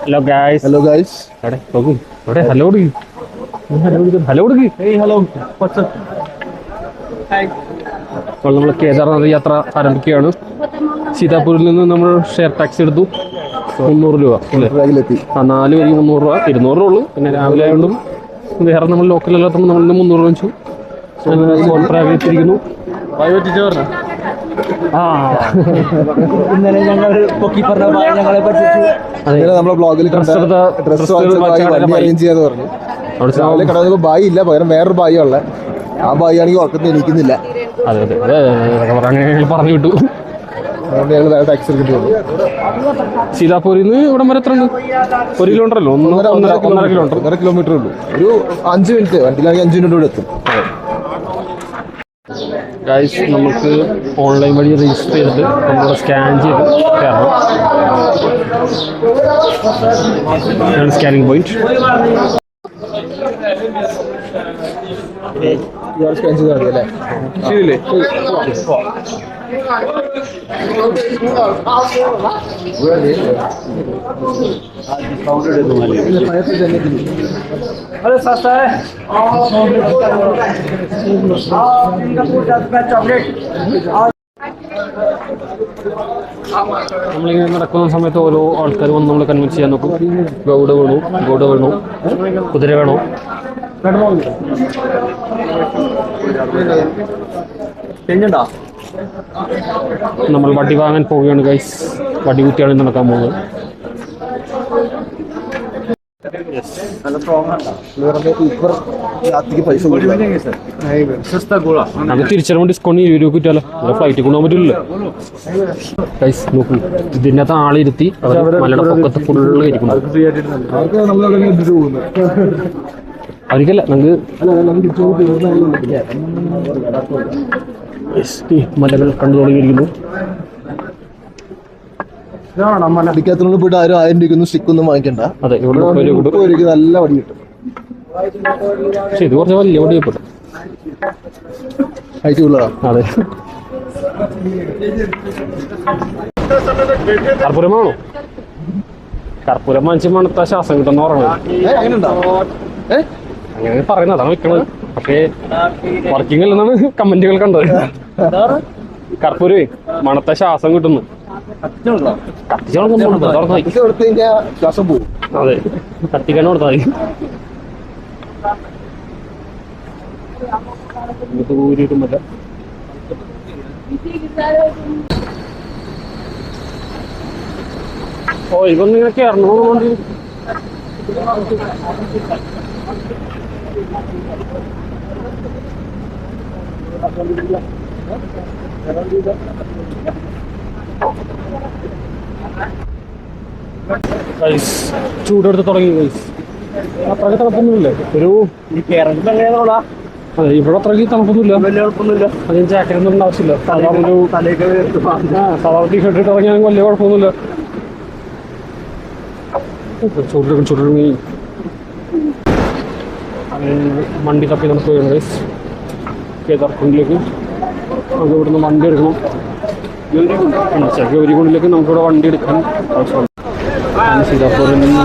Hello guys. Hello guys. Hello. Hey, hello. What's up? Hi. നമ്മൾ കേദാർനാഥ് യാത്ര ആരംഭിക്കുകയാണ്. സീതാപൂരിൽ നിന്ന് നമ്മൾ ഷെയർ ടാക്സി എടുത്തു. 300 രൂപ അല്ലേ? 4 വരി 300 രൂപ, 200 രൂപ ഉള്ളൂ. പിന്നെ രാവിലെ ആയതുകൊണ്ടും വേറെ നമ്മൾ ലോക്കലല്ലാത്തപ്പോൾ നമ്മൾ 300 രൂപ വെച്ചു. എത്തിയിരിക്കുന്നു. ഇന്നലെ ഞങ്ങൾ പൊക്കി പറഞ്ഞ ഞങ്ങളെ പറ്റിച്ചു. നമ്മളെ ബ്ലോഗിൽ ഡ്രസ് അറേഞ്ച് ചെയ്യാന്ന് പറഞ്ഞു. രാവിലെ കടന്നപ്പോൾ ബായി ഇല്ല, പകരം വേറൊരു ബായി ഉള്ള. ആ ബായി ആണെങ്കിൽ ഉറക്കത്തിൽ എണീക്കുന്നില്ല. അതെ പറഞ്ഞു വിട്ടു. അതുകൊണ്ട് ഞങ്ങൾ വേറെ ടാക്സി എടുക്കേണ്ടി വന്നു. സീതാപൂരിൽ നിന്ന് ഇവിടം വരെ എത്ര ഉണ്ട്? 1 കിലോമീറ്റർ അല്ലോ? 1.5 കിലോമീറ്റർ ഉള്ളൂ. ഒരു 5 മിനിറ്റ് വണ്ടിയിലാണെങ്കിൽ 5 മിനിറ്റ് ഇവിടെ എത്തും. ഗൈസ്, നമുക്ക് ഓൺലൈൻ വഴി രജിസ്റ്റർ ചെയ്തിട്ട് നമ്മളിവിടെ സ്കാൻ ചെയ്ത് കയറണം. Scanning point. സ്കാൻ ചെയ്താൽ മതി അല്ലേ? ശരിയല്ലേ? अरे सस्ता है चॉकलेट. നമ്മളിങ്ങനെ നടക്കുന്ന സമയത്ത് ഓരോ ആൾക്കാർ വന്ന് നമ്മളെ കൺവിൻസ് ചെയ്യാൻ നോക്കും. ഗൗഡ വേണോ, കുതിര വേണോ? നമ്മൾ വടി വാങ്ങാൻ പോവുകയാണ് ഗൈസ്. വടി കുത്തിയാണ് നടക്കാൻ പോകുന്നത്. അത് തിരിച്ചറിയുമ്പോൾ ഡിസ്കൗണ്ട് 20 രൂപ കിട്ടാലോ. ഫ്ലൈറ്റ് കൊണ്ടുപോകാൻ പറ്റില്ലല്ലോ ഗൈസ്. നോക്കൂ, ഇതിനകത്ത് ആളിരുത്തി മലയുടെ പൊക്കത്ത് ഫുള്ള് ഇരിക്കുന്നു. അവർക്കല്ല, മലകൾ കണ്ടു തുടങ്ങിയിരിക്കുന്നു. ടിക്കറ്റിനോട് പോയിട്ട് 1000 രൂപയ്ക്കൊന്നും സ്റ്റിക്കൊന്നും വാങ്ങിക്കണ്ട. അതെ, ഇവിടെ 30 രൂപയ്ക്ക് നല്ല വടി കിട്ടും. പക്ഷെ ഇത് കുറച്ച് വലിയ വടി കിട്ടും. ഹൈറ്റ് ഉള്ളതാ. അതെ. കർപ്പൂരമാണോ? കർപ്പൂരം വാങ്ങിച്ച് മണത്ത ശ്വാസം കിട്ടുന്ന പറയുന്നത്. അങ്ങനെ പറയുന്നത് അതാണ് വെക്കണത്. പക്ഷേ വർക്കിംഗ് അല്ലെന്നാണ് കമന്റുകൾ കണ്ടത്. കർപ്പൂരേ മണത്ത ശ്വാസം കിട്ടുന്നു. ശ്വാസം പോകും. അതെ, കത്തിക്കാൻ കൊടുത്താൽ മതി. ഊരിയിട്ടുമല്ല. ഓ, ഇതൊന്നും ഇങ്ങനെ കയറണോ? ചൂടെടുത്ത് തുടങ്ങി ഗൈസ്. അത്രയ്ക്ക് തണുപ്പൊന്നുമില്ലേ? അതെ, ഇവിടെ അത്രയ്ക്ക് തണുപ്പൊന്നുമില്ല. അതിന് ജാക്കറ്റ് ഒന്നും ആവശ്യമില്ല. സാധാരണ ടീഷർട്ട് ഇട്ട് ഇറങ്ങിയാൽ വലിയ കുഴപ്പമൊന്നുമില്ല. ചൂടിറങ്ങി വണ്ടി തപ്പി നമുക്ക് പോയാണ് ഗൈസ് കേദാർകുണ്ടിലേക്ക്. നമുക്ക് ഇവിടുന്ന് വണ്ടി എടുക്കണം. ഗൗരികുണ്ടിലേക്ക് നമുക്കിവിടെ വണ്ടി എടുക്കാൻ ആവശ്യമാണ്. സീതാപൂരിൽ നിന്ന്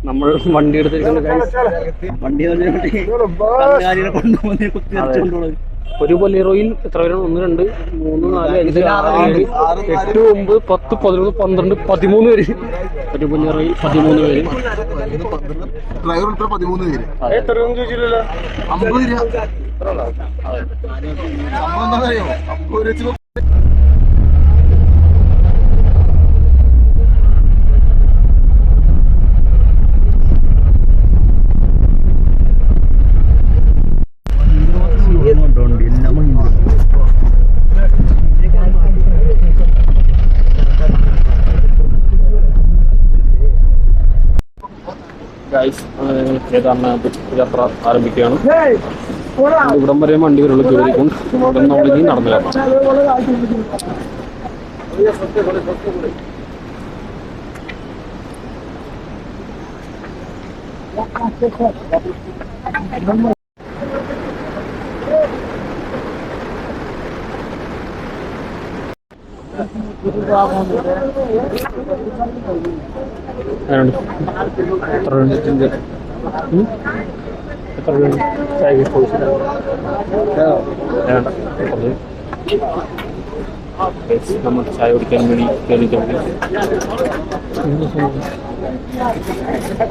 നമ്മൾ വണ്ടി എടുത്തിരിക്കുന്ന ഒരു ബൊലേറോയിൽ എത്ര പേരാണ്? 1, 2, 3, 4, 5, 6, 7, 8, 9, 10, 11, 12, 13 പേര്. ഒരു ബൊലേറോയിൽ 13 പേര്. ഡ്രൈവർ ഉൾപ്പെടെ 13 പേര്. എത്ര രൂപ ചോദിച്ചില്ലല്ലോ? 50 രൂപ. സംഭവം എന്താണെന്നറിയോ? 50 രൂപ. കേദാർനാഥ് യാത്ര ആരംഭിക്കുകയാണ്. ഇവിടം വരെ വണ്ടി വരുള്ളൂ. ഗൗരികുണ്ട് നമ്മളിനി നടന്നു കയറണം. എത്ര രൂപ? എത്ര രൂപ ചായക്ക് ചോദിച്ചില്ല? വേണ്ട. നമ്മൾ ചായ കുടിക്കാൻ വേണ്ടി കയറിയിട്ടുണ്ട്.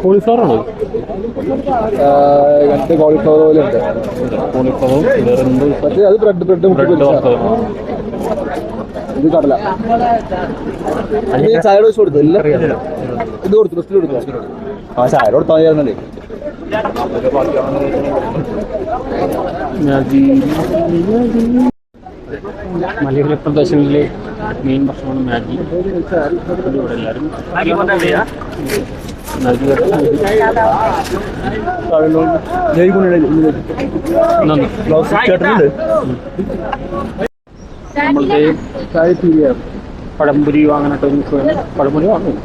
കോളിഫ്ലവർ ആണോ? ഇങ്ങനത്തെ കോളിഫ്ലവർ പോലെ ഉണ്ട്. കോളിഫ്ലവറും വേറെ എന്ത്? മറ്റേ അത് ബ്രെഡ് ഇത് കടല. ചായ വെച്ച് കൊടുത്തു ഇല്ല? ഇത് കൊടുത്തു, ബെസ്റ്റിൽ കൊടുത്തു. ആ ചായ കൊടുത്താൽ മതിയായിരുന്നല്ലേ. മലയോര പ്രദേശങ്ങളിലെ മെയിൻ ഭക്ഷണമാണ് മാഗി. ഇവിടെ എല്ലാവരും നമ്മളുടെ പഴംപൊരി വാങ്ങാനായിട്ട് പഴംപൊരി വാങ്ങും.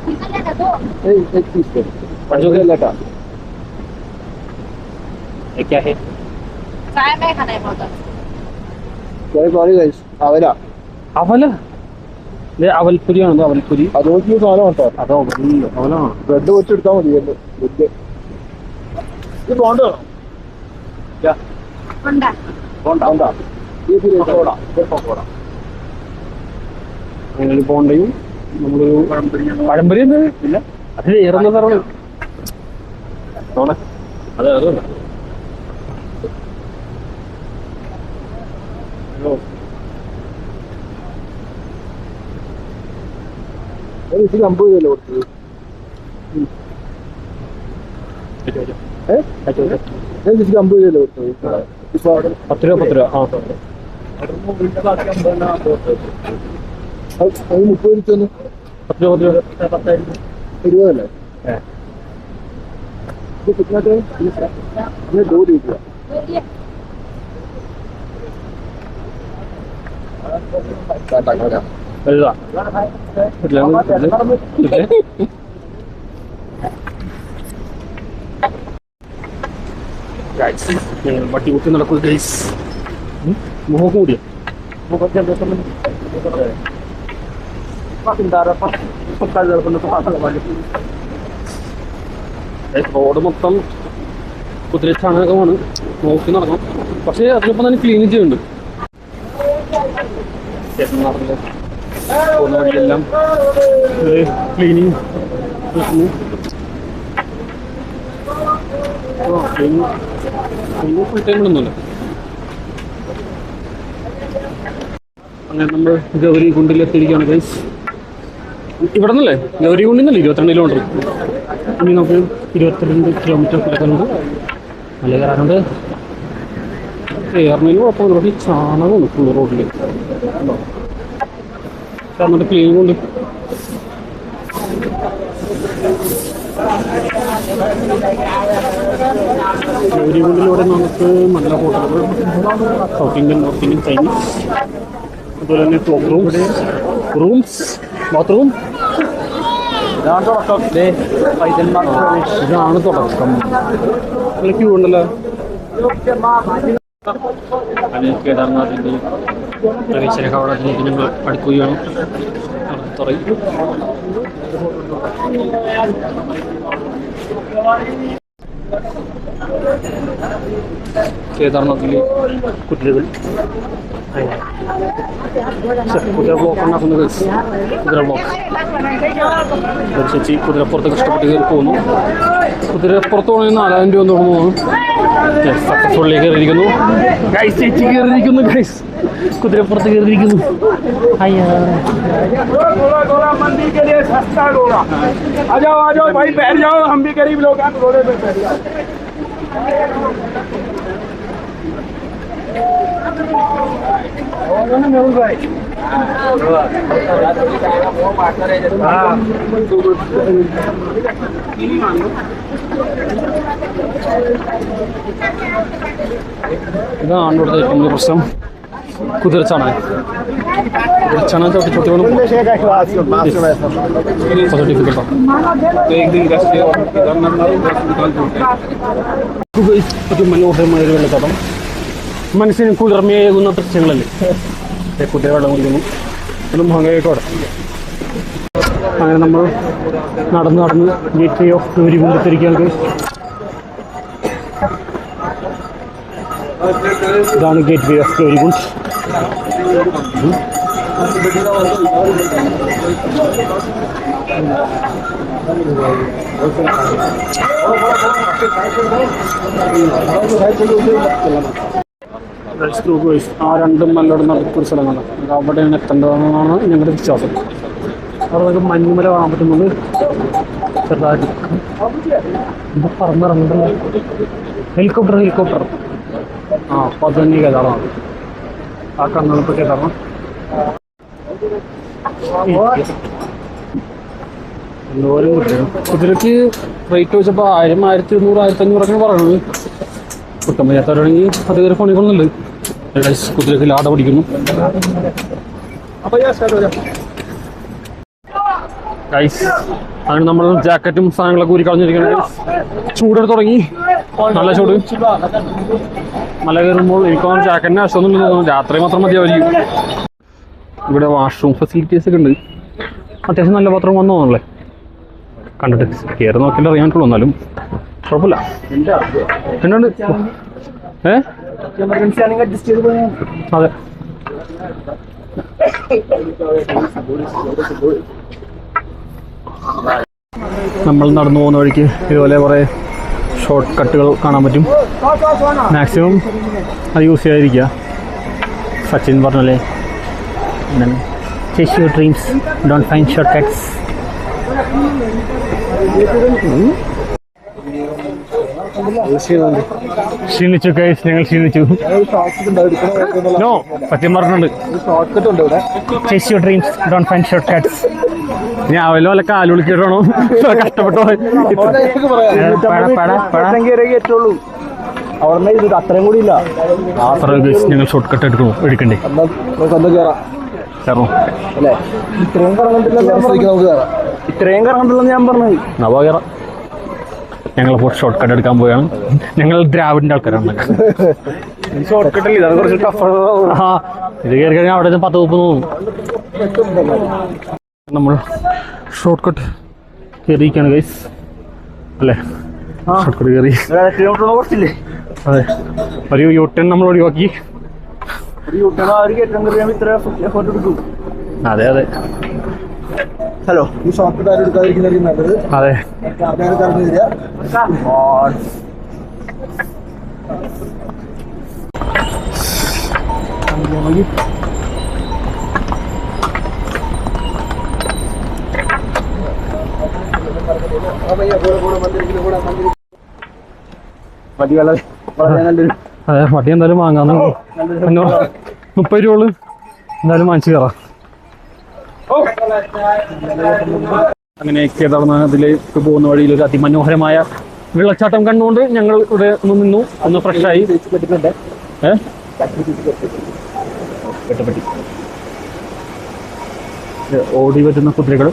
പഠിച്ചോക്കല്ലേട്ടാ അവരാ അവല അവൽപ്പൊരിയാണോ? അവൽപ്പൊരി അത് നോക്കിയ സാധനം കേട്ടോ. അതോ അവലാണ്. ബ്രെഡ് വെച്ചെടുത്താൽ മതി. ഇത് പോണ്ടോ? അങ്ങനെ പോണ്ടയും നമ്മളൊരു പഴംപൊരി ഇല്ല, അത് ഏറുന്ന തറവാണ്. അതെ അതല്ല ഇത് 50 രൂപയല്ലേ കൊടുത്തത്? 50 രൂപയല്ലേ കൊടുത്തത്? 10 രൂപ 10 രൂപ. ആ 30 രൂപ 10 രൂപ 20 ഇത് कितना है? ये 2 रुपया. വലുതാ ഞങ്ങൾ വട്ടി കുത്തി നടക്കുക ഗൈസ്. മുഖം കൂടിയ റോഡ് മൊത്തം കുതിര ചാണകമാണ്. നോക്കി നടക്കണം. പക്ഷേ അതിനൊപ്പം തന്നെ ക്ലീൻ ചെയ്യുന്നുണ്ട്. പോകുന്ന വഴിയെല്ലാം ക്ലീനിങ് ഫുൾ ടൈമിലൊന്നുമില്ല. അങ്ങനെ നമ്മൾ ഗൗരി കുണ്ടിലെത്തിയിരിക്കുകയാണ് ഗൈസ്. ഇവിടെ നിന്നല്ലേ ഗൗരി കുണ്ടിൽ നിന്നല്ലേ 22 കിലോമീറ്റർ. ഇനി നമുക്ക് 22 കിലോമീറ്റർ കിടക്കുന്നുണ്ട്. നല്ല കയറാനുണ്ട്. കയറുന്നതിന് കുഴപ്പമില്ല. പക്ഷേ ചാണകമാണ് ഫുൾ റോഡിൽ. എന്നിട്ട് ക്ലീനിങ് ഉണ്ട്. ഗൗരി കുണ്ടിലൂടെ നമുക്ക് നല്ല ഹോട്ടലുകൾ, south Indian, north Indian, Chinese, അതുപോലെ തന്നെ ടോപ്പ് റൂംസ് ബാത്റൂം. ഇതാണ് തുടക്കം. നല്ല ക്യൂ ഉണ്ടല്ലോ. കേദാർനാഥിൻ്റെ പ്രവേശന കവാടത്തിലേക്ക് ഞങ്ങൾ അടുക്കുകയാണ്. തുറയും കേദാർനാഥിലെ കുതിരകൾ. കുതിര ബ്ലോക്ക് ഉണ്ടാക്കുന്നത് കുതിര ബ്ലോക്ക്. ചേച്ചി കുതിരപ്പുറത്ത് കഷ്ടപ്പെട്ട് കയറി പോകുന്നു. കുതിരപ്പുറത്ത് പോകണമെങ്കിൽ 4000 രൂപ തോന്നുന്നു. സക്സസ്ഫുള്ളി കയറിയിരിക്കുന്നു ഗൈസ്. ചേച്ചി കയറിയിരിക്കുന്നു ഗൈസ്. കുതിരപ്പുറത്ത് കയറിയിരിക്കുന്നു. അയ്യാ मंदिर के लिए सस्ता घोड़ा. आ जाओ भाई, बैठ जाओ. हम भी गरीब लोग हैं, घोड़े पे बैठ जाओ. भाई ഇതാണ് ഇവിടുത്തെ ഏറ്റവും വലിയ പ്രശ്നം. കുതിരച്ചാണ് ഡിഫിക്കൽട്ടാണ്. മനോഹരമായ ഒരു വെള്ളച്ചാട്ടം. മനസ്സിന് കുളിർമയേകുന്ന ദൃശ്യങ്ങളല്ലേ. കുതിര വെള്ളം കുടിക്കുന്നു. ഒരു മഹങ്ങയോടെ അങ്ങനെ നമ്മൾ നടന്ന് ഗേറ്റ് വേ ഓഫ് ഗൗരികുണ്ടത്തിരിക്കുകയാണ്. ഇതാണ് ഗേറ്റ് വേ ഓഫ് ഗൗരികുണ്ട്. ആ രണ്ടും നല്ലോണം നടക്കൊരു സ്ഥലമാണ്. അവിടെയാണ് എത്തേണ്ടതെന്നാണ് ഞങ്ങളുടെ വിശ്വാസം. അവിടെ നമുക്ക് മഞ്ഞുമല കാണാൻ പറ്റുന്നത് ചെറുതായിട്ട്. ഇത് പറന്നിറങ്ങുന്നുണ്ടല്ലോ ഹെലികോപ്റ്റർ. ആ അപ്പോൾ അത് തന്നെ കേദാറാണ്. ആ കണ്ണുകളിപ്പോൾ കേദാറാണ്. എന്തോരം കിട്ടും. കുതിരക്ക് റേറ്റ് വെച്ചപ്പോൾ 1000, 1200, 1500 പറയണത്. കുട്ടം വയ്യാത്തവരാണെങ്കിൽ അത് കയറി പണിക്കൊള്ളുന്നുണ്ട്. കുതിരക്ക് ലാട പിടിക്കുന്നു. അങ്ങനെ നമ്മൾ ജാക്കറ്റും സാധനങ്ങളൊക്കെ ഊരി കളഞ്ഞിരിക്കുന്നത്. ചൂടെടുത്ത് തുടങ്ങി, നല്ല ചൂട്. മല കയറുമ്പോൾ എനിക്കൊന്നും ജാക്കറ്റിന് ആവശ്യമൊന്നുമില്ലെന്ന് തോന്നുന്നു. രാത്രി മാത്രം മതിയായിരിക്കും. ഇവിടെ വാഷ്റൂം ഫെസിലിറ്റീസ് ഒക്കെ ഉണ്ട്. അത്യാവശ്യം നല്ല പത്രം വന്നു തോന്നല്ലേ കണ്ടിട്ട്. കയറി നോക്കിയാൽ അറിയാൻ പറ്റുള്ളൂ. എന്നാലും കുഴപ്പമില്ല. എന്നുണ്ട് എമർജൻസി ആണെങ്കിൽ അഡ്ജസ്റ്റ് ചെയ്ത് പോയാൽ അതെ. നമ്മൾ നടന്നു പോകുന്ന വഴിക്ക് ഇതുപോലെ കുറേ ഷോർട്ട് കട്ടുകൾ കാണാൻ പറ്റും. മാക്സിമം അത് യൂസ് ചെയ്യാതിരിക്കുക. സച്ചിൻ പറഞ്ഞല്ലേ, chase your dreams, don't find short cuts. ക്ഷീണിച്ചു ഗൈസ്, ഞങ്ങൾ ക്ഷീണിച്ചു. നോ, സത്യം പറഞ്ഞിട്ടുണ്ട്. Chase your dreams, don't find short cuts. ഞാൻ അവലും വല്ല കാലുളിക്കിട്ടാണോ കഷ്ടപ്പെട്ടോ. അവിടെ അത്രയും കൂടി ഇല്ല. അത്ര ഗൈസ് ഞങ്ങൾ ഷോർട്ട് കട്ട് എടുക്കണ്ടേ? കയറണോ? അല്ലേ ഇത്രയും കറങ്ങണ്ടില്ലെന്ന് ഞാൻ പറഞ്ഞത്. നവാ കയറാം. ഞങ്ങളിപ്പോൾ ഷോർട്ട് കട്ട് എടുക്കാൻ പോവുകയാണ്. ഞങ്ങൾ ദ്രാവിഡിൻ്റെ ആൾക്കാരാണ്. ഷോർട്ട് കട്ടല്ലേ, ഇതാണ് കുറച്ച് ടഫ്. ആ ഇത് കയറി കഴിഞ്ഞാൽ അവിടെ 10-30 തോന്നും. നമ്മൾ ഷോർട്ട് കട്ട് കയറിയിരിക്കുകയാണ് ഗൈസ്, അല്ലേ? ഷോർട്ട് കട്ട് കയറി. കുറച്ചില്ലേ? അതെ, ഒരു യൂട്ടേൺ നമ്മൾ ഒഴിവാക്കി. അതെ അതെ. ഹലോ, ഈ ഷോർട്ട് കട്ട് എടുക്കാതിരിക്കുന്നതായിരിക്കും നല്ലത്. അതെ. അതെ, വട്ടി എന്തായാലും വാങ്ങാന്ന്. 30 രൂപ എന്തായാലും വാങ്ങിച്ചു കയറാം. അങ്ങനെ കേദാർനാഥ് അതിലേക്ക് പോകുന്ന വഴിയിൽ ഒരു അതിമനോഹരമായ വെള്ളച്ചാട്ടം കണ്ടുകൊണ്ട് ഞങ്ങൾ ഇവിടെ നിന്നു, ഒന്ന് ഫ്രഷായി. ഓടി വരുന്ന കുതിരകൾ.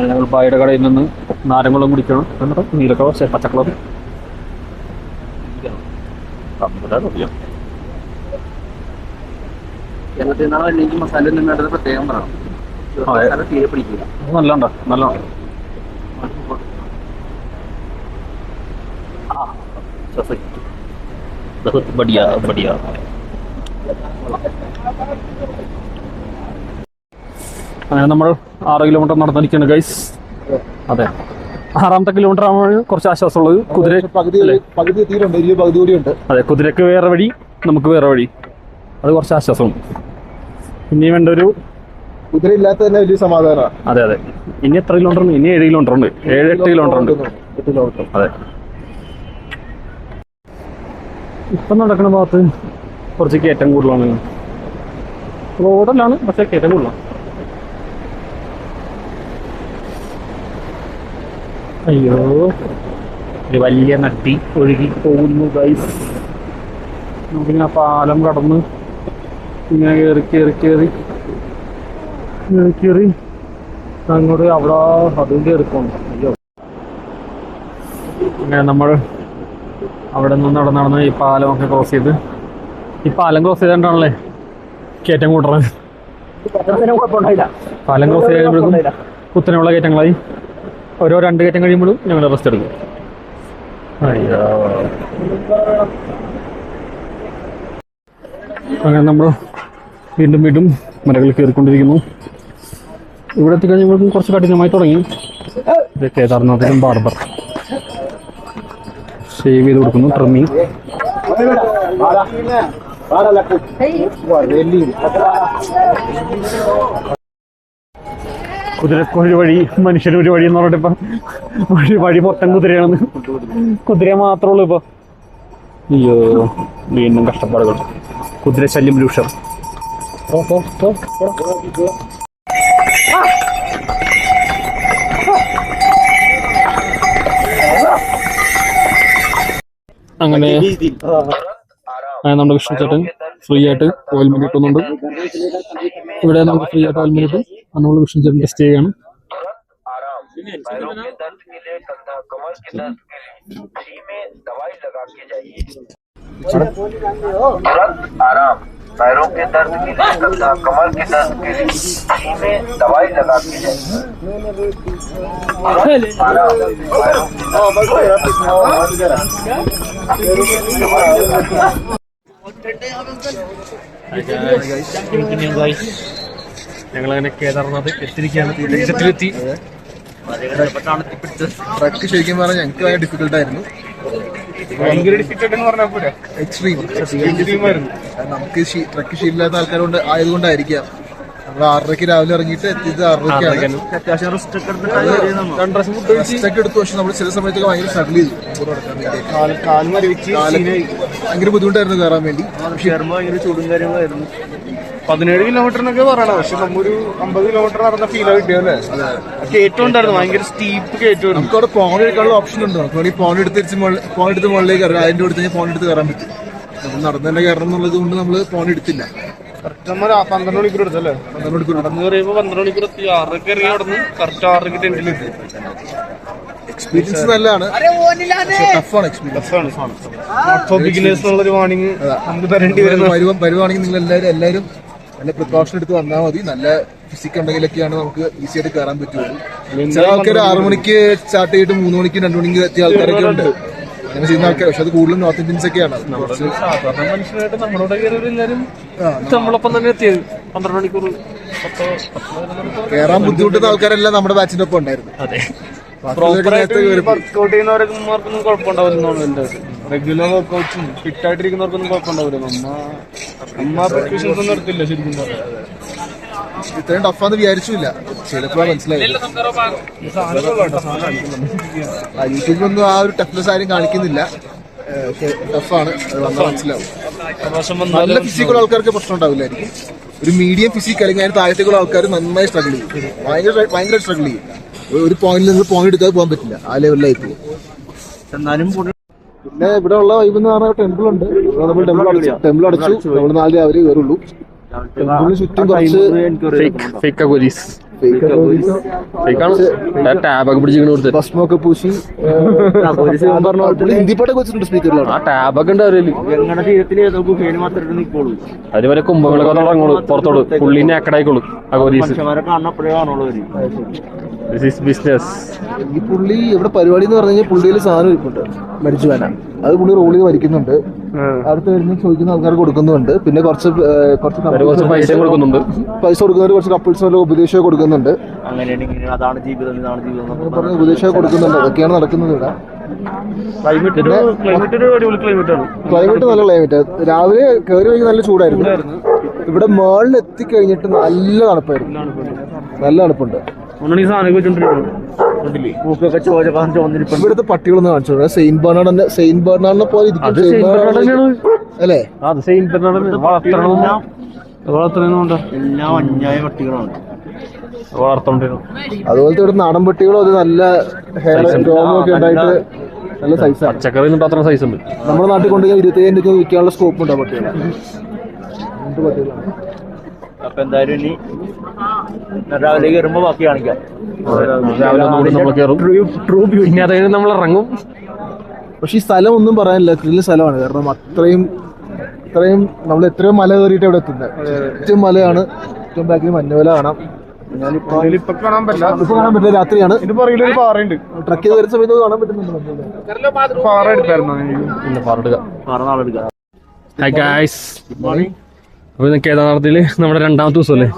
ഞങ്ങൾ ബായുടെ കടയിൽ നിന്ന് നാരങ്ങളും കുടിക്കണം. എന്നിട്ട് നീലക്കളർ, പച്ചക്കളർ. മസാല പ്രത്യേകം പറയണം. തീരെ പിടിക്കില്ല. നല്ലോണ്ടോ? നല്ലോണം. അങ്ങനെ നമ്മൾ 6 കിലോമീറ്റർ നടന്നിരിക്കുകയാണ് ഗൈസ്. അതെ, 6ാമത്തെ കിലോമീറ്റർ ആകുമ്പോൾ കുറച്ച് ആശ്വാസമുള്ളത്. കുതിര പകുതി എത്തിയിട്ടുണ്ട്, 20 പകുതി കൂടിയുണ്ട്. അതെ, കുതിരക്ക് വേറെ വഴി, നമുക്ക് വേറെ വഴി. അത് കുറച്ച് ആശ്വാസമുണ്ട്. ഇനി വേണ്ട ഒരു കുതിര ഇല്ലാത്ത തന്നെ വലിയ സമാധാനമാണ്. അതെ അതെ. ഇനി എത്ര കിലോമീറ്റർ ഉണ്ട്? ഇനി 7 കിലോമീറ്റർ ഉണ്ട്. 7-8 കിലോമീറ്റർ ഉണ്ട്. അതെ. ഇപ്പം നടക്കുന്ന ഭാഗത്ത് കുറച്ച് കയറ്റം കൂടുതലാണ്. റോഡല്ലാണ്, പക്ഷേ കയറ്റം കൂടുതലാണ്. അയ്യോ, ഒരു വലിയ നട്ടി ഒഴുകി പോകുന്നു ഗൈസ്. നമുക്കിങ്ങനെ പാലം കടന്ന് ഇങ്ങനെ കയറി അങ്ങോട്ട് അവിടെ അതും കയറിപ്പോണം. അയ്യോ, അങ്ങനെ നമ്മൾ അവിടെ നിന്ന് നടന്ന് ഈ പാലമൊക്കെ ക്രോസ് ചെയ്ത്, ഈ പാലം ക്രോസ് ചെയ്തിട്ടാണല്ലേ കയറ്റം കൂട്ടണത്. പാലം ക്രോസ് ചെയ്യുമ്പോഴേക്കും കുത്തനെയുള്ള കയറ്റങ്ങളായി. ഓരോ 2 കയറ്റം കഴിയുമ്പോഴും ഞങ്ങൾ റെസ്റ്റ് എടുക്കും. അയ്യോ, അങ്ങനെ നമ്മൾ വീണ്ടും മലകൾ കയറിക്കൊണ്ടിരിക്കുന്നു. ഇവിടെ എത്തിക്കഴിഞ്ഞപ്പോഴേക്കും കുറച്ച് കഠിനമായി തുടങ്ങി. ഇത് കേദാർനാഥിലും ബാർബർ ഷേവ് ചെയ്ത് കൊടുക്കുന്നു, ട്രിമ്മിങ്. കുതിരക്കൊരു വഴി മനുഷ്യനൊരു വഴി എന്ന് പറഞ്ഞിട്ട് ഇപ്പൊ വഴി മൊത്തം കുതിരയാണെന്ന്. കുതിര മാത്രമേ ഉള്ളൂ ഇപ്പൊ. അയ്യോ, വീണ്ടും കഷ്ടപ്പാടുകൾ. കുതിര ശല്യം രൂക്ഷം. അങ്ങനെ നമ്മുടെ വിഷ്ണു ചേട്ടൻ ഫ്രീ ആയിട്ട് ഓയിൽമെന്റ് കിട്ടുന്നുണ്ട്. ഇവിടെ നമുക്ക് ഫ്രീ ആയിട്ട് ഓയിൽമെന്റ് കിട്ടും. നമ്മൾ വിഷ്ണു ചേട്ടൻ ടെസ്റ്റ് ചെയ്യാണ്. पैरों के दर्द के लिए कंधा, कमर के दर्द के लिए में दवाई लगा के जाइए। ഞങ്ങളങ്ങനെ കേദാർനാഥ് എത്തിയിരിക്കുകയാണ്. ദേശത്തിലെത്തി. ട്രക്ക് ശരിക്കും പറഞ്ഞാൽ ഞങ്ങൾക്ക് ഭയങ്കര ഡിഫിക്കൽട്ടായിരുന്നു. ഭയങ്കര ഡിഫിക്കൽട്ട് എന്ന് പറഞ്ഞാൽ പോരാ, എക്സ്ട്രീം. എക്സ്ട്രീമായിരുന്നു. നമുക്ക് ട്രക്ക് ശീലമില്ലാത്ത ആൾക്കാരുകൊണ്ട് ആയതുകൊണ്ടായിരിക്കാം നമ്മൾ 6:30 രാവിലെ ഇറങ്ങിയിട്ട് എത്തിയത് 6:30. അത്യാവശ്യം റിസ്ക് ഒക്കെ എടുത്തിട്ട് റെസ്റ്റൊക്കെ എടുത്തു. പക്ഷെ നമ്മൾ ചില സമയത്തൊക്കെ ഭയങ്കര സ്ട്രഗിൾ ചെയ്തു. കാല് മരവിച്ച് ഭയങ്കര ബുദ്ധിമുട്ടായിരുന്നു കയറാൻ വേണ്ടി. കയറുമ്പോ ഭയങ്കര ചൂടും കാര്യങ്ങളായിരുന്നു. 17 കിലോമീറ്ററിനൊക്കെ പറയണം. പക്ഷെ നമ്മൊരു 50 കിലോമീറ്റർ നടന്ന ഫീലാ കിട്ടിയല്ലേ. കയറ്റം ഉണ്ടായിരുന്നു, ഭയങ്കര സ്റ്റീപ്പ് കയറ്റമായിരുന്നു. നമുക്ക് അവിടെ പോൺ എടുക്കാനുള്ള ഓപ്ഷൻ ഉണ്ട്. നമുക്ക് വേണമെങ്കിൽ പോൺ എടുത്ത് മുകളിലേക്ക് കയറാം. അതിന്റെ അടുത്ത് ഞാൻ പോൺ എടുത്ത് കയറാൻ പറ്റും. നമ്മൾ നടന്നു തന്നെ കയറണം എന്നുള്ളത് കൊണ്ട് നമ്മൾ പോൺ എടുത്തില്ല. കറക്റ്റ് നമ്മൾ 12 മണിക്കൂർ എടുത്തല്ലേ. 12 മണിക്കൂർ നടന്നു കയറിയപ്പോ 12 മണിക്കൂർ എത്തി. 6:30 ഇറങ്ങി നടന്ന് കറക്റ്റ് 6:30 ടെന്റിലെത്തി. എക്സ്പീരിയൻസ് നല്ലതാണ്, ടഫാണ് എക്സ്പീരിയൻസ്. ബിഗിനേഴ്സ് എന്നുള്ളൊരു വാണിംഗ് നമുക്ക് തരേണ്ടി വരുവാണെങ്കിൽ നിങ്ങൾ എല്ലാവരും നല്ല പ്രിക്കോഷൻ എടുത്ത് വന്നാൽ മതി. നല്ല ഫിസിക് ഉണ്ടെങ്കിലൊക്കെയാണ് നമുക്ക് ഈസി ആയിട്ട് കയറാൻ പറ്റുള്ളൂ. ചില ആൾക്കാർ 6 മണിക്ക് സ്റ്റാർട്ട് ചെയ്തിട്ട് 3 മണിക്ക് 2 മണിക്ക് എത്തിയ ആൾക്കാരൊക്കെ ഉണ്ട്. അങ്ങനെ ചെയ്യുന്ന ആൾക്കാർ. പക്ഷെ അത് കൂടുതലും നോർത്ത് ഇന്ത്യൻസ് ഒക്കെയാണ്. സാധാരണ മനുഷ്യനായിട്ട് നമ്മളോട് കയറിയവരെല്ലാരും നമ്മളൊപ്പം തന്നെ എത്തിയത്. 12 മണിക്കൂർ കയറാൻ ബുദ്ധിമുട്ടുന്ന ആൾക്കാരെല്ലാം നമ്മുടെ ബാച്ചിന്റെ ഒപ്പം ഉണ്ടായിരുന്നു. അതെ, വർക്ക്ഔട്ട് ചെയ്യുന്നവർക്കൊന്നും കുഴപ്പമുണ്ടാവില്ല. റെഗുലർ വർക്ക്ഔട്ട്സും ഫിറ്റ് ആയിട്ടിരിക്കുന്നവർക്കൊന്നും കുഴപ്പമുണ്ടാവില്ല. നമ്മ പ്രിക്കോഷൻസ് ഒന്നും എടുത്തില്ല ശരിക്കും. ഇത്രയും ടഫാന്ന് വിചാരിച്ചില്ല. ചിലപ്പോഴാണ് മനസ്സിലായത്. യൂട്യൂബിലൊന്നും ആ ഒരു ടഫ്നെസ് ആരും കാണിക്കുന്നില്ല. ടഫാണ്, അത് വന്നാൽ മനസ്സിലാവും. നല്ല ഫിസിക്കുള്ള ആൾക്കാർക്ക് പ്രശ്നം ഉണ്ടാവില്ലായിരിക്കും. ഒരു മീഡിയം ഫിസിക് അല്ലെങ്കിൽ അതിന് താഴത്തേക്കുള്ള ആൾക്കാർ നന്നായി സ്ട്രഗിൾ ചെയ്യും. ഭയങ്കര സ്ട്രഗിൾ ചെയ്യും. ഒരു പോയിന്റിൽ നിന്ന് പോയിന്റ് എടുക്കാതെ പോകാൻ പറ്റില്ല. ആ ലെവലിലായി പോകും. എന്നാലും പിന്നെ ഇവിടെ ഉള്ള വൈബ് എന്ന് പറഞ്ഞാൽ ടെമ്പിൾ ഉണ്ട്. നമ്മൾ ടെമ്പിൾ അടച്ചു. നമ്മൾ 4 രാവിലെ കയറുള്ളൂ. ടെമ്പിളിന് ചുറ്റും കുറച്ച് ടാബൊക്കെ പിടിച്ചിട്ട് ഭസ്മൊക്കെ പൂശി ഹിന്ദി പാട്ടൊക്കെ വെച്ചിട്ടുണ്ട് സ്പീക്കറിലാണ്. ആ ടാബൊക്കെ ഉണ്ട് അവരില്. ഞങ്ങളുടെ തീരത്തിൽ ഏതോ ഗുഹേന് മാത്രമേ നിൽക്കുള്ളൂ. അതുപോലെ കുംഭങ്ങളൊക്കെ തുടങ്ങുള്ളൂ. പുറത്തോട് പുള്ളിനെ അക്കടായിക്കോളൂ. മനുഷ്യന്മാരെ കാണപ്പോഴേ കാണുള്ളൂ. ബിസിനസ്. ഈ പുള്ളി ഇവിടെ പരിപാടി എന്ന് പറഞ്ഞു കഴിഞ്ഞാൽ പുള്ളിയിൽ സാധനം ഇരിപ്പുണ്ട്, മരിച്ചു വേന. അത് പുള്ളി റോൾ ചെയ്ത് വരിക്കുന്നുണ്ട്. അടുത്ത് വരുന്ന ചോദിക്കുന്ന ആൾക്കാർക്ക് കൊടുക്കുന്നുണ്ട്. പിന്നെ കുറച്ച് പൈസ കൊടുക്കുന്നുണ്ട്. കുറച്ച് കപ്പിൾസിനുള്ള ഉപദേശം കൊടുക്കുന്നുണ്ട്. അതാണ് ജീവിതം, ഇതാണ് ജീവിതം പറഞ്ഞ ഉപദേശം കൊടുക്കുന്നുണ്ട്. അതൊക്കെയാണ് നടക്കുന്നത് ഇവിടെ. ക്ലൈമറ്റ് നല്ല ക്ലൈമറ്റ്. രാവിലെ കയറി വൈകി നല്ല ചൂടായിരുന്നു. ഇവിടെ മേളിൽ എത്തിക്കഴിഞ്ഞിട്ട് നല്ല തണുപ്പായിരുന്നു. നല്ല തണുപ്പുണ്ട്. ഇവിടുത്തെ പട്ടികളൊന്നും കാണിച്ചു. സെയിന്റ് ബെർണാർഡിനെ പോലെ ഇരിക്കും അല്ലേ? എല്ലാം അന്യായ പട്ടികളാണ് വളർത്തോണ്ടിരുന്നു. അതുപോലത്തെ ഇവിടെ നാടൻ പട്ടികളും അത് നല്ല രോമമൊക്കെ ഉണ്ടായിട്ട് നല്ല സൈസാണ്. പച്ചക്കറി അത്ര സൈസ് ഉണ്ട്. നമ്മുടെ നാട്ടിൽ കൊണ്ടുപോയി 25 രൂപ വിൽക്കാനുള്ള സ്കോപ്പ് ഉണ്ട് ആ പട്ടികളെ. അപ്പൊ എന്തായാലും ഇനി രാവിലെ കയറുമ്പോ ബാക്കി കാണിക്കാം. രാവിലെ നമ്മൾ കയറും. പിന്നെ അതായത് നമ്മൾ ഇറങ്ങും. പക്ഷെ ഈ സ്ഥലം ഒന്നും പറയാനില്ല, കിടിലൻ സ്ഥലമാണ്. കാരണം അത്രയും നമ്മൾ എത്രയോ മല കയറിയിട്ട് ഇവിടെ എത്തുന്നത്. ഏറ്റവും മലയാണ്, ഏറ്റവും ബാക്കിൽ മഞ്ഞുമല കാണാം. ഇപ്പൊ കാണാൻ പറ്റില്ല, ഇപ്പൊ കാണാൻ പറ്റില്ല, രാത്രിയാണ്. ഇത് പുറകിൽ ഒരു പാറയുണ്ട്, ട്രക്ക് ചെയ്ത് വരുന്ന സമയത്ത് കാണാൻ പറ്റുന്നുണ്ട്. പാറ എടുത്തായിരുന്നു. ഇല്ല, പാറെടുക്കാം. പാറ നാളെ എടുക്കാം. ഹായ് ഗായ്സ്, അപ്പോൾ ഇത് കേദാർനാഥിൽ നമ്മുടെ രണ്ടാമത്തെ ദിവസമല്ലേ?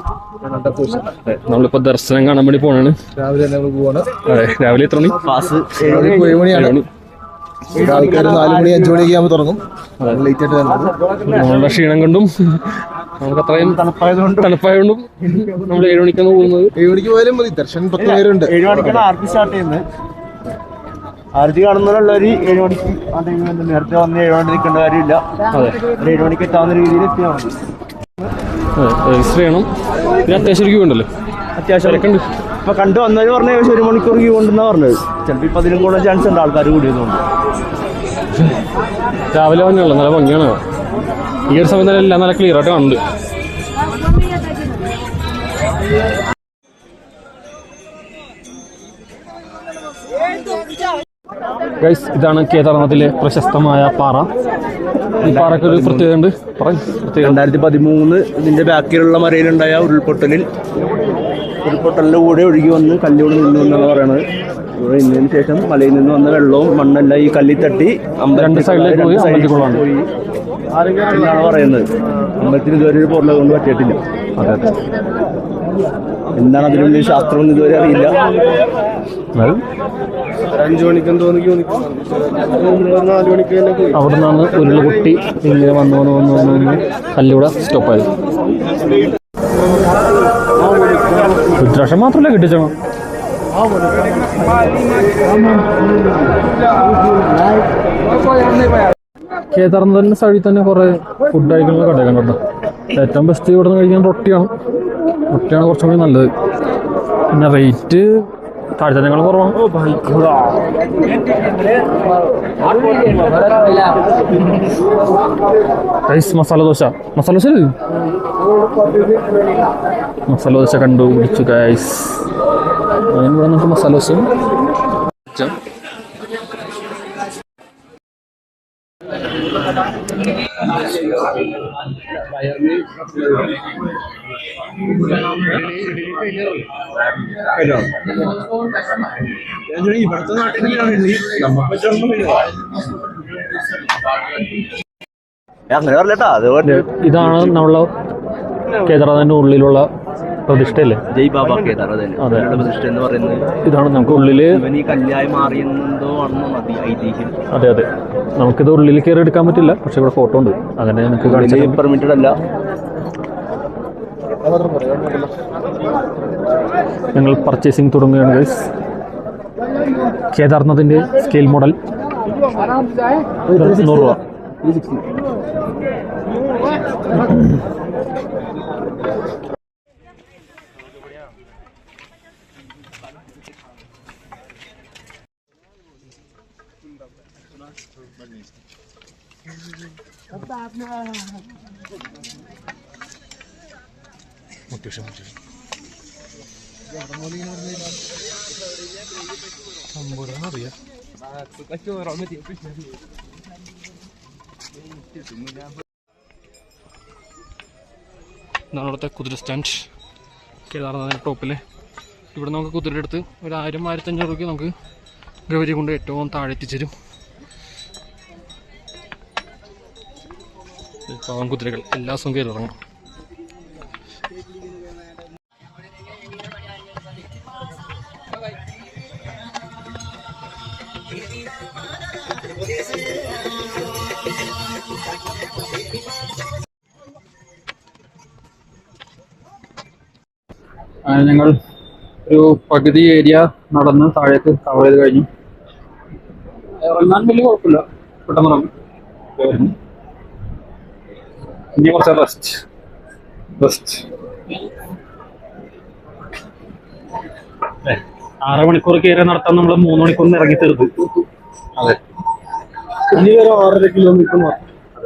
നമ്മളിപ്പോൾ ദർശനം കാണാൻ വേണ്ടി പോണാണ്. രാവിലെ തന്നെ നമ്മൾ പോവാണ്. അതെ, രാവിലെ എത്ര മണി? 7 മണിയാണ്. ആൾക്കാർ 4 മണി 5 മണിയൊക്കെ ആകുമ്പോൾ തുടങ്ങും. ലേറ്റ് ആയിട്ട് വരുന്നത് നമ്മളുടെ ക്ഷീണം കൊണ്ടും നമുക്ക് അത്രയും തണുപ്പായതുകൊണ്ടും നമ്മൾ 7 മണിക്കാണ് പോകുന്നത്. 7 മണിക്ക് പോയാലും മതി. ദർശനം 10 പേരുണ്ട്. 7 മണിക്കാണ് ആർത്തി സ്റ്റാർട്ട് ചെയ്യുന്നത്. ആർത്തി കാണുന്നവരുള്ളവര് 7 മണിക്ക് നേരത്തെ വന്ന് 7 മണി നിൽക്കേണ്ട കാര്യമില്ല. അതെ, 7 മണിക്ക് എത്താവുന്ന രീതിയിൽ എത്തിയാൽ മതി. രജിസ്റ്റർ ചെയ്യണം. പിന്നെ അത്യാവശ്യം ക്യൂ ഉണ്ടല്ലോ, അത്യാവശ്യം ഉണ്ട്. ഇപ്പൊ കണ്ടു വന്നവര് പറഞ്ഞ ഏകദേശം 1 മണിക്കൂർ ക്യൂ ഉണ്ടെന്നാ പറഞ്ഞത്. ചിലപ്പോൾ ഇപ്പൊ അതിലും കൂടുതൽ ചാൻസ് ഉണ്ട് ആൾക്കാർ കൂടിയതുകൊണ്ട്. രാവിലെ വന്നുള്ളൂ, നല്ല ഭംഗിയാണ്. ഈ ഒരു സമയത്ത് എല്ലാം നല്ല ക്ലിയർ ആയിട്ട് കാണുന്നുണ്ട്. ഗൈസ്, ഇതാണ് കേദാർനാഥിലെ പ്രശസ്തമായ പാറ. ഈ പാറയ്ക്ക് ഒരു പ്രത്യേകത ഉണ്ട്. 2013 ഇതിന്റെ ബാക്കിലുള്ള മരയിലുണ്ടായ ഉരുൾപൊട്ടലിന്റെ കൂടെ ഒഴുകി വന്ന് കല്ലിയോട് നിന്നു എന്നാണ് പറയണത്. ഇവിടെ ഇന്നതിന് ശേഷം മലയിൽ നിന്ന് വന്ന വെള്ളവും മണ്ണെല്ലാം ഈ കല്ലിൽ തട്ടി രണ്ട് സൈഡിലേക്ക് പോയി എന്നാണ് പറയുന്നത്. അമ്പലത്തിന് ഇതുവരെ ഒരു പൊറല കൊണ്ട് പറ്റിയിട്ടില്ല. എന്താണ് അതിനുള്ളിൽ ശാസ്ത്രം എന്ന് ഇതുവരെ അറിയില്ല. 5 മണിക്കെന്ന് തോന്നി 4 മണിക്ക് തന്നെ പോയി. അവിടെ നിന്നാണ് ഉരുള് പൊട്ടി ഇങ്ങനെ വന്ന് കല്ലൂടെ സ്റ്റോപ്പായത്. രുദ്രാക്ഷം മാത്രമല്ല കിട്ടിച്ചോ. കേദാർനാഥിന്റെ സൈഡിൽ തന്നെ കുറെ ഫുഡ് കഴിക്കുന്ന കടയൊക്കെ കണ്ടോ. ഏറ്റവും ബെസ്റ്റ് ഇവിടെ നിന്ന് കഴിക്കാൻ റൊട്ടിയാണ് കുറച്ചും കൂടി നല്ലത്. പിന്നെ റേറ്റ് താഴ്ചനേക്കാളും കുറവാണ്. മസാല ദോശ കണ്ടു പിടിച്ചു ഗൈസ്. ഇവിടെ നമുക്ക് മസാല ദോശയും ഇവിടുത്തെ അങ്ങനെ പറഞ്ഞിട്ടാ. അതുകൊണ്ട് ഇതാണ് നമ്മളെ കേദാർനാഥിന്റെ ഉള്ളിലുള്ള പ്രതിഷ്ഠയല്ലേ? ജയ് ബാബ കേദാർ. അതെ, പ്രതിഷ്ഠ എന്ന് പറയുന്നത് ഇതാണ്. നമുക്ക് ഉള്ളില് ഈ കല്യായി മാറിയെന്നോ ആണെന്നോ മതി ഐതിഹ്യം. അതെ, നമുക്കിത് ഉള്ളിൽ കയറി എടുക്കാൻ പറ്റില്ല, പക്ഷെ ഇവിടെ ഫോട്ടോ ഉണ്ട്. അങ്ങനെ നമുക്ക് പെർമിറ്റഡ് അല്ല. ഞങ്ങൾ പർച്ചേസിങ് തുടങ്ങുകയാണ് ഗൈസ്. കേദാർനാഥിന്റെ സ്കെയിൽ മോഡൽ 100 രൂപ. ഇതാണ് ഇവിടുത്തെ കുതിര സ്റ്റാൻഡ്, കേദാർനാഥിൻ്റെ ടോപ്പിൽ. ഇവിടെ നമുക്ക് കുതിര എടുത്ത് 1000-1500 രൂപയ്ക്ക് നമുക്ക് ഗൗരി കൊണ്ട് ഏറ്റവും താഴെ എത്തിച്ചേരും. പാവം കുതിരകൾ എല്ലാ ദിവസവും കയറി ഇറങ്ങും. ഞങ്ങൾ ഒരു പകുതി ഏരിയ നടന്ന് താഴേക്ക് കവർ ചെയ്ത് കഴിഞ്ഞു. ഇറങ്ങാൻ വലിയ കുഴപ്പമില്ല, പെട്ടെന്ന് ഇറങ്ങും. ഇനി കുറച്ച് റെസ്റ്റ് 6 മണിക്കൂർ കയറി നടത്താൻ നമ്മൾ 3 മണിക്കൂറിന് ഇറങ്ങി തീർക്കും. അതെ, ഇനി ഒരു 6.5 കിലോമീറ്റർ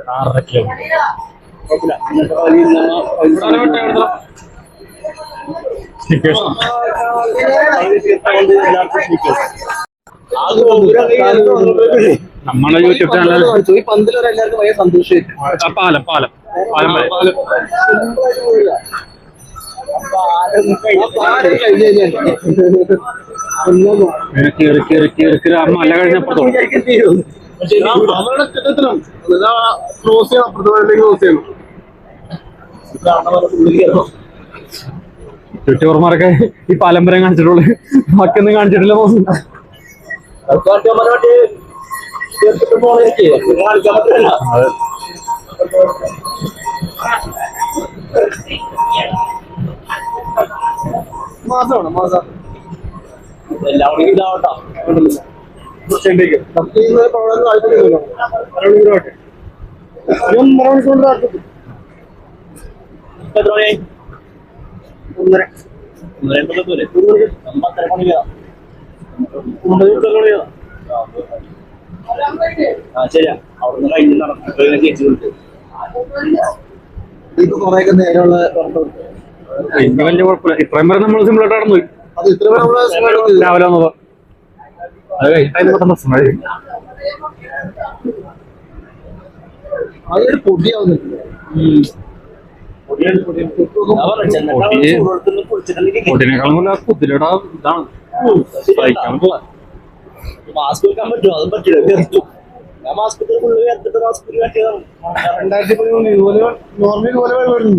6.5 കിലോമീറ്റർ. നമ്മുടെ യൂട്യൂബ് ചാനൽ ഈ പന്തിൽ വരെ എല്ലാവർക്കും ഭയങ്കര സന്തോഷമായിട്ട് പാലം പാലം പാലം വരെ കയറി കയറി കയറി കയറി ആ മല കഴിഞ്ഞപ്പുറത്തോളം ക്രോസ് ചെയ്യണം, അപ്പുറത്തെ ക്രോസ് ചെയ്യണം. യൂട്യൂബർമാരൊക്കെ ഈ പാലം വരെ കാണിച്ചിട്ടുള്ളൂ, ബാക്കിയൊന്നും കാണിച്ചിട്ടില്ല. മാസമാണ് മാസം എല്ലാം കൂടി ഇതാവട്ടോ. നമുക്ക് ഇന്ന് പ്രവണത താല്പര്യമില്ലല്ലോ. എത്ര മണിയായി? 1:30 ആ ശരിയാ. അവിടുന്ന് കഴിഞ്ഞ് നടന്നു ചേച്ചി വിളിച്ചു. ഇത് കുറെയൊക്കെ നേരമുള്ള എനിക്ക് വലിയ കുഴപ്പമില്ല. ഇത്രയും വരെ നമ്മൾ സിമ്പിളായിട്ട് നടന്നു പോയി. അത് ഇത്ര നമ്മള് രാവിലെ വന്നത് അത് കഴിഞ്ഞ പ്രശ്നമായി. അതൊരു പൊടിയാവുന്നുണ്ട്. പൊടിനേക്കാളും നല്ല കുതിരയുടെ ഇതാണ് സഹിക്കാൻ പറ്റില്ല. മാസ്ക് വെക്കാൻ പറ്റുമോ? അതും പറ്റില്ല. ഞാൻ മാസ്ക് മാസ്ക് പറ്റിയതാണ്. 2013 ഇതുപോലെ നോർമൽ പോലെ വെള്ളം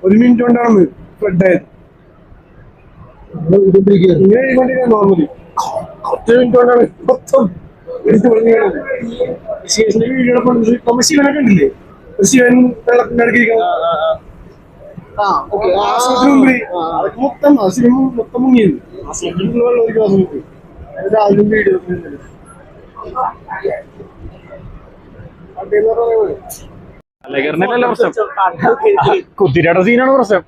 1 മിനിറ്റ് കൊണ്ടാണ് ഫ്ലഡ് ആയത്. ഇങ്ങനെ എഴുതിക്കൊണ്ടിരിക്കുക നോർമലി 10 മിനിറ്റ് കൊണ്ടാണ് മൊത്തം ശിവനൊക്കെ ഉണ്ടില്ലേ, ശിവൻ വെള്ളത്തിന്റെ അടുക്കിരിക്കുന്നത് മൊത്തം ശിവൻ മൊത്തം മുങ്ങിയത്. വെള്ളം ഒരു ഗ്ലാസ് മുക്കി രാവിലെ വീഡിയോ അല്ലേക്കറിനല്ല പ്രശ്നം, കുതിരയുടെ സീനാണ് പ്രശ്നം.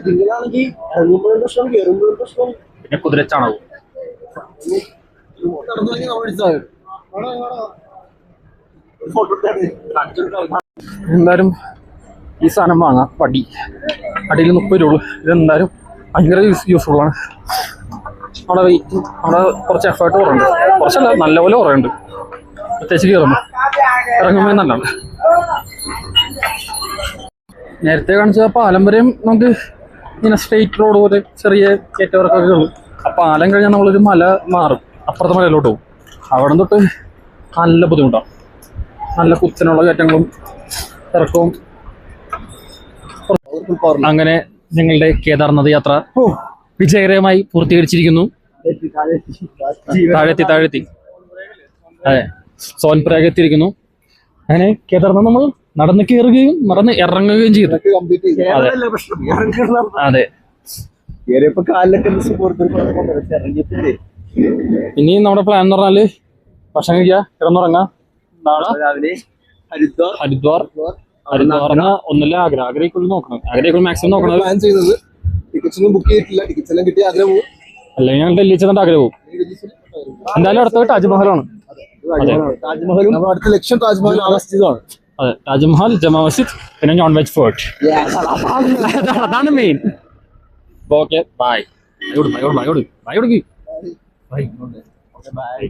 നിങ്ങളാണെങ്കിൽ ഇറങ്ങുമ്പോഴും പ്രശ്നം, കയറുമ്പോഴും പ്രശ്നം. പിന്നെ കുതിര ചാണകവും. എന്തായാലും ഈ സാധനം വാങ്ങാം. പടി അടിയിൽ 30 രൂപ. ഇതെന്തായാലും ഭയങ്കര യൂസ്ഫുൾ ആണ്. അവിടെ വെയിറ്റ്, അവിടെ കുറച്ച് എഫേർട്ട് കുറവുണ്ട്, കുറച്ചല്ല നല്ലപോലെ കുറവുണ്ട്. പ്രത്യേകിച്ച് കയറുമ്പോൾ ഇറങ്ങുമ്പോൾ നല്ലതാണ്. നേരത്തെ കാണിച്ച പാലം വരെയും നമുക്ക് ഇങ്ങനെ സ്ട്രെയിറ്റ് റോഡ് പോലെ ചെറിയ കയറ്റവർക്കൊക്കെ ഉള്ളു. ആ പാലം കഴിഞ്ഞാൽ നമ്മളൊരു മല മാറും, അപ്പുറത്തെ മലയിലോട്ട് പോകും. അവിടെ തൊട്ട് നല്ല ബുദ്ധിമുട്ടാണ്, നല്ല കുത്തനുള്ള കയറ്റങ്ങളും ഇറക്കവും. അങ്ങനെ ഞങ്ങളുടെ കേദാർനാഥ് യാത്ര വിജയകരമായി പൂർത്തീകരിച്ചിരിക്കുന്നു. താഴെത്തി അതെ, സോൻപ്രയാഗ് എത്തിയിരിക്കുന്നു. അങ്ങനെ കേദാർനാഥ് നമ്മൾ നടന്ന് കയറുകയും നടന്ന് ഇറങ്ങുകയും ചെയ്തു. അതെ, ഇനി നമ്മുടെ പ്ലാൻ എന്ന് പറഞ്ഞാല് ഭക്ഷണം കഴിക്കുക, കിടന്നുറങ്ങാം. നാളെ രാവിലെ ഹരിദ്വാർ ഒന്നല്ല ആഗ്രഹിക്കുള്ളൂ നോക്കണം, ആഗ്രഹിക്കുള്ളൂ മാക്സിമം നോക്കണം. പ്ലാൻ ചെയ്യുന്നത് ടിക്കറ്റ്സ് ഒന്നും ബുക്ക് ചെയ്തിട്ടില്ല. ടിക്കറ്റ്സ് എല്ലാം കിട്ടിയ ആഗ്രഹം പോകും, അല്ലെങ്കിൽ ഞങ്ങൾ ഡൽഹി ചെന്നിട്ട് ആഗ്രഹം പോകും. എന്തായാലും അടുത്തത് താജ്മഹലാണ്. താജ്മഹലും അടുത്ത ലക്ഷ്യം താജ്മഹൽ മസ്ജിദാണ്. അതെ, താജ്മഹൽ, ജമാ മസ്ജിദ്, പിന്നെ നോൺ വെജ് ഫോർട്ട്. അതാണ് മെയിൻ. Okay, by. ബൈ.